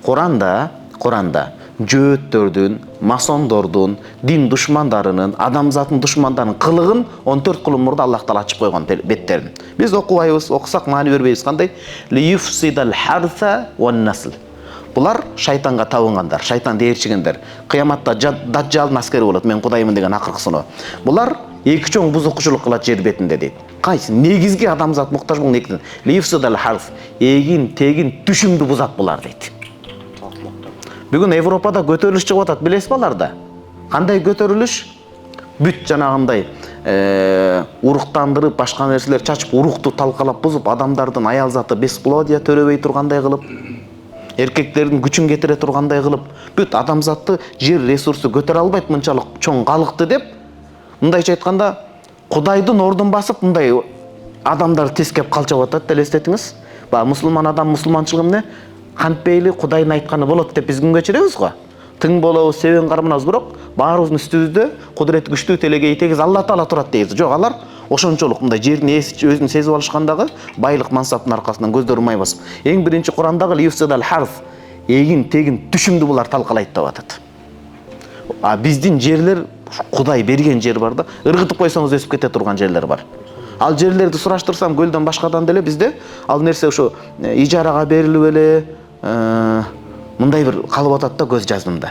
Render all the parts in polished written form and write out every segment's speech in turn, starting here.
Құранда жөөттөрдүн, масондордун, дин душмандарынын, адамзаттын душмандарынын кылыгын 14 кылым мурда Аллах Таала ачып койгон беттерин. Биз окубайбыз, окусак маани бербейбиз. Кандай? Лiyufsidal harsa wan nasl. Булар шайтанга табынгандар, шайтан дээрчигендер. Кыяматта даджалдын аскери болот, мен Кудаймын деген акыркысыны. Булар эки чоң бузукчулук кылат жер бетинде дейт. Кайсы? Негизги адамзат муктаж болгон экиден. Liyufsidal harf, эгин, тегин, түшүмдү бузат булар дейт. Бүгүн Европада көтөрүлүш чыгып атат, билесиз баларда? Кандай көтөрүлүш? Бүт жанагындай уруктандырып, башка нерселер чачып, урукту талкалап бузуп, адамдардын аял заты бесплодия төрөбөй тургандай кылып, эркектердин күчүн кетире тургандай кылып, бүт адамзатты жер ресурсу көтөрө албайт мынчалык чоң калыкты деп, мындайча айтканда, Кудайдын ордун басып, мындай адамдар тескеп калчып атат, элестетиңиз. Ба мусулман адам мусулманчылык эмне? Кантпейли Кудайдын айтканы болот деп биз күнгө чыгабыз го. Тың болобуз, себен карманабыз, бирок баарыбыздын үстүбүздө кудурети күчтүү телегей тегиз Алла Таала турат дейбиз. Жок, алар ошончолук мындай жердин өзүн сезип алышкандагы байлык мансаптын аркасынан көздөрү май басып. Эң биринчи Курандагы лiyufsidal harf, эгин, тегин, түшүмдү булар талкалайт деп атат. А биздин жерлер Кудай берген жер бар да, ыргытып койсоңуз өсүп кете турган жерлер бар. Ал жерлерди сураштырсам көлдөн башкадан деле бизде ал нерсе ошо ижарага берилип эле мындай бир калып атат да көз жаздымда.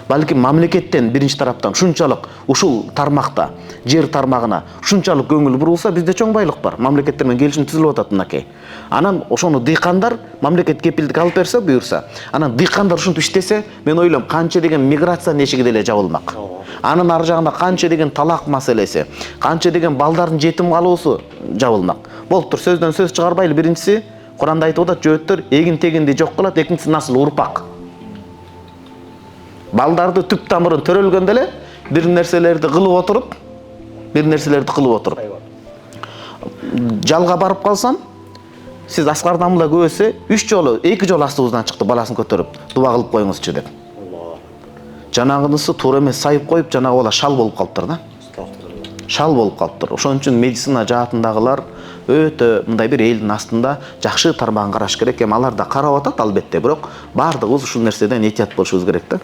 Балким мамлекеттен биринчи тараптан шунчалык ушул тармакта, жер тармагына шунчалык көңүл бурулса, бизде чоң байлык бар. Мамлекеттер менен келишим түзүлүп атат мынакей. Анан ошону дыйкандар мамлекет кепилдик алып берсе, буюрса, анан дыйкандар ушинтип иштесе, мен ойлойм канча деген миграциянын эшиги деле жабылмак. Анын ар жагында канча деген талак маселеси, канча деген балдардын жетим калуусу жабылмак. Болуптур, сөздөн сөз чыгарбайлы. Биринчиси Куранда айтып атат, жөөттөр эгин тегинди жок кылат, экинчиси насыл, урпак. Балдарды түп тамырын төрөлгөндө эле бир нерселерди кылып отуруп. Жалга барып калсам, сиз Аскар Дамла көбөсө 2 жолу астыбыздан чыкты, баласын көтөрүп, дуба кылып коюңузчу деп. Жанагынысы туура эмес сайып коюп, жанагы бала шал болуп калыптыр да. Шал болуп калыптыр. Ошон үчүн медицина жаатындагылар өтө мындай бир элдин астында жакшы тармагын караш керек. Эми алар да карап атат албетте, бирок баардыгыбыз ушул нерседен этият болушубуз керек да.